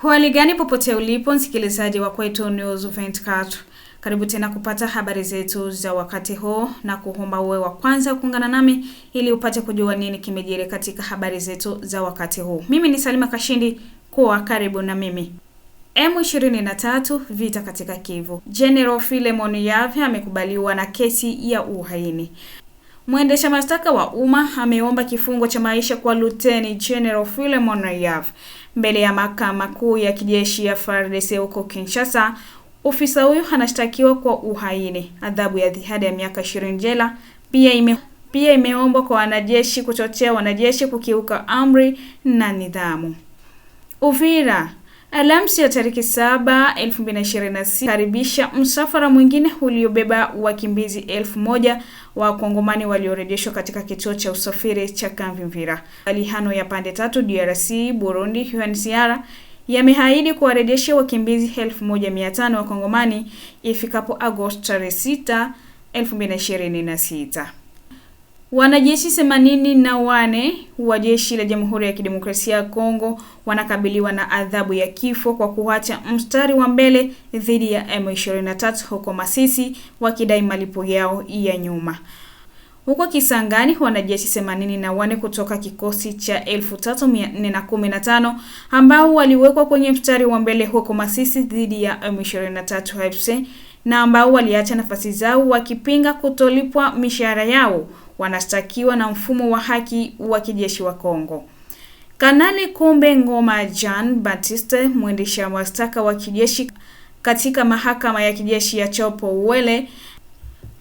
Hali gani popote ulipo msikilizaji wa Kwetu News 24. Karibu tena kupata habari zetu za wakati huu na kuomba uwe wa kwanza kuungana nami ili upate kujua nini kimejiri katika habari zetu za wakati huu. Mimi ni Salima Kashindi, kuwa karibu na mimi. M23 vita katika Kivu. General Philemon Yav amekubaliwa na kesi ya uhaini. Mwendesha mashtaka wa umma ameomba kifungo cha maisha kwa Luteni General Philemon Yav mbele ya mahakama kuu ya kijeshi ya FARDC huko Kinshasa. Ofisa huyo anashtakiwa kwa uhaini, adhabu ya hadi ya miaka 20 jela. Pia imeombwa kwa wanajeshi kuchochea wanajeshi kukiuka amri na nidhamu. Uvira, Alhamisi ya tarehe 7, 2026 karibisha msafara mwingine uliobeba wakimbizi 1000 wa Kongomani waliorejeshwa katika kituo cha usafiri cha Kavimvira. Makubaliano ya pande tatu DRC, Burundi, UNHCR yameahidi kuwarejesha wakimbizi 1500 wa Kongomani ifikapo Agosti 6, 2026. Wanajeshi 84 wa jeshi la Jamhuri ya Kidemokrasia ya Kongo wanakabiliwa na adhabu ya kifo kwa kuacha mstari wa mbele dhidi ya M23 huko Masisi wakidai malipo yao ya nyuma. Huko Kisangani, wanajeshi 84 kutoka kikosi cha 3415 ambao waliwekwa kwenye mstari wa mbele huko Masisi dhidi ya M23 FC na ambao waliacha nafasi zao wakipinga kutolipwa mishahara yao wanashtakiwa na mfumo wa haki wa kijeshi wa Kongo. Kanali Kumbe Ngoma Jean Baptiste, mwendesha mashtaka wa kijeshi katika mahakama ya kijeshi ya Chopo Uwele,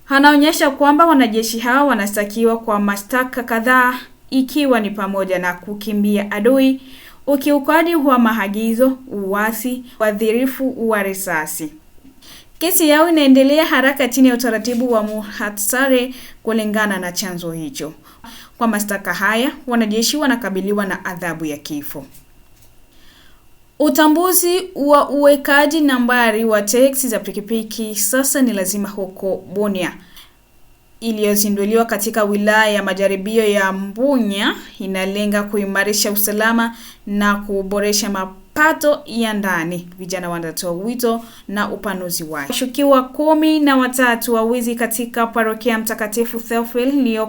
anaonyesha kwamba wanajeshi hao wanashtakiwa kwa mashtaka kadhaa ikiwa ni pamoja na kukimbia adui, ukiukaji wa maagizo, uasi, wadhirifu wa risasi. Kesi yao inaendelea haraka chini ya utaratibu wa muhtasari kulingana na chanzo hicho. Kwa mashtaka haya, wanajeshi wanakabiliwa na adhabu ya kifo. Utambuzi wa uwekaji nambari wa teksi za pikipiki sasa ni lazima huko Bunia, iliyozinduliwa katika wilaya ya majaribio ya Mbunya, inalenga kuimarisha usalama na kuboresha mapato ya ndani. Vijana wanatoa wito na upanuzi wake. Washukiwa 13 wa wizi katika parokia Mtakatifu Theophile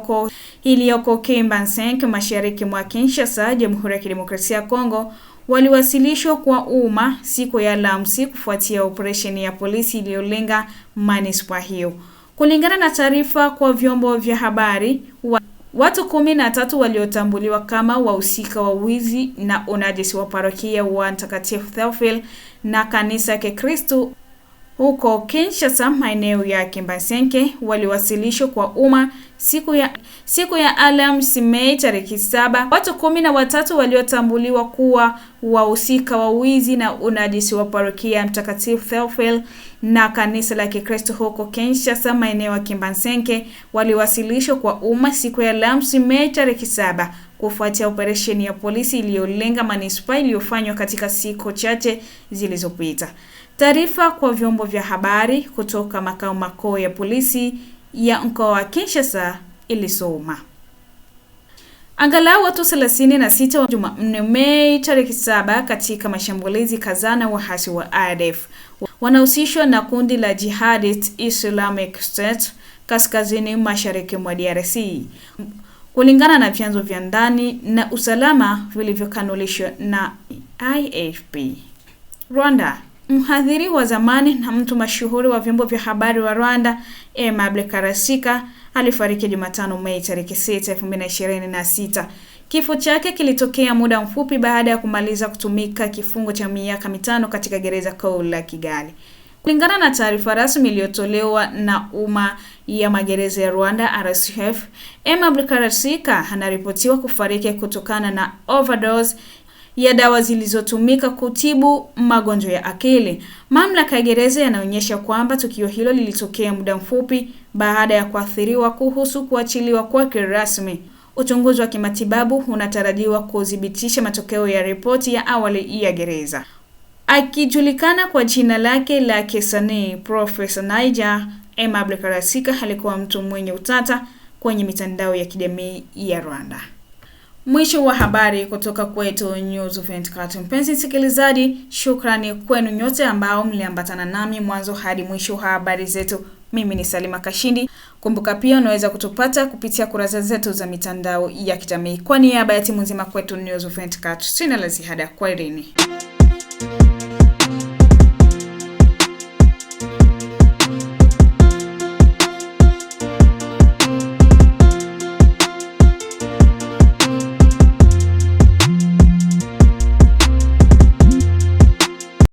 iliyoko Kimbansenke mashariki mwa Kinshasa, Jamhuri ya Kidemokrasia ya Kongo waliwasilishwa kwa umma siku ya Alhamisi kufuatia operesheni ya polisi iliyolenga manispaa hiyo. Kulingana na taarifa kwa vyombo vya habari, watu 13 waliotambuliwa kama wahusika wa wizi na unajisi wa parokia wa Mtakatifu Theophile na kanisa ya Kristo huko Kinshasa maeneo ya Kimbansenke waliwasilishwa kwa umma siku ya Alhamisi Mei tarehe 7. Watu 13 waliotambuliwa kuwa wahusika wa wizi na unajisi wa parokia Mtakatifu Theophile na kanisa la Kristo huko Kinshasa maeneo ya Kimbansenke waliwasilishwa kwa umma siku ya Alhamisi Mei tarehe 7 kufuatia operesheni ya polisi iliyolenga manispaa iliyofanywa katika siku chache zilizopita. Taarifa kwa vyombo vya habari kutoka makao makuu ya polisi ya mkoa wa Kinshasa ilisoma angalau watu 36 wa Jumanne Mei tarehe 7 katika mashambulizi kadhaa na wahasi wa ADF wanahusishwa na kundi la Jihadist Islamic State kaskazini mashariki mwa DRC, kulingana na vyanzo vya ndani na usalama vilivyokanulishwa na AFP. Rwanda. Mhadhiri wa zamani na mtu mashuhuri wa vyombo vya habari wa Rwanda, Aimable Karasika, alifariki Jumatano Mei tarehe 6, 2026. Kifo chake kilitokea muda mfupi baada ya kumaliza kutumika kifungo cha miaka 5 katika gereza kuu la Kigali. Kulingana na taarifa rasmi iliyotolewa na umma ya magereza ya Rwanda RSF, Aimable Karasika anaripotiwa kufariki kutokana na overdose ya dawa zilizotumika kutibu magonjwa ya akili. Mamlaka ya gereza yanaonyesha kwamba tukio hilo lilitokea muda mfupi baada ya kuathiriwa kuhusu kuachiliwa kwake rasmi. Uchunguzi wa kimatibabu unatarajiwa kudhibitisha matokeo ya ripoti ya awali ya gereza. Akijulikana kwa jina lake la kisanii Professor Niger, Aimable Karasika alikuwa mtu mwenye utata kwenye mitandao ya kijamii ya Rwanda. Mwisho wa habari kutoka kwetu News 24. Mpenzi msikilizaji, shukrani kwenu nyote ambao mliambatana nami mwanzo hadi mwisho wa habari zetu. Mimi ni Salima Kashindi. Kumbuka pia unaweza kutupata kupitia kurasa zetu za mitandao ya kijamii. Kwa niaba ya timu nzima kwetu News 24, sina la ziada. Kwaherini.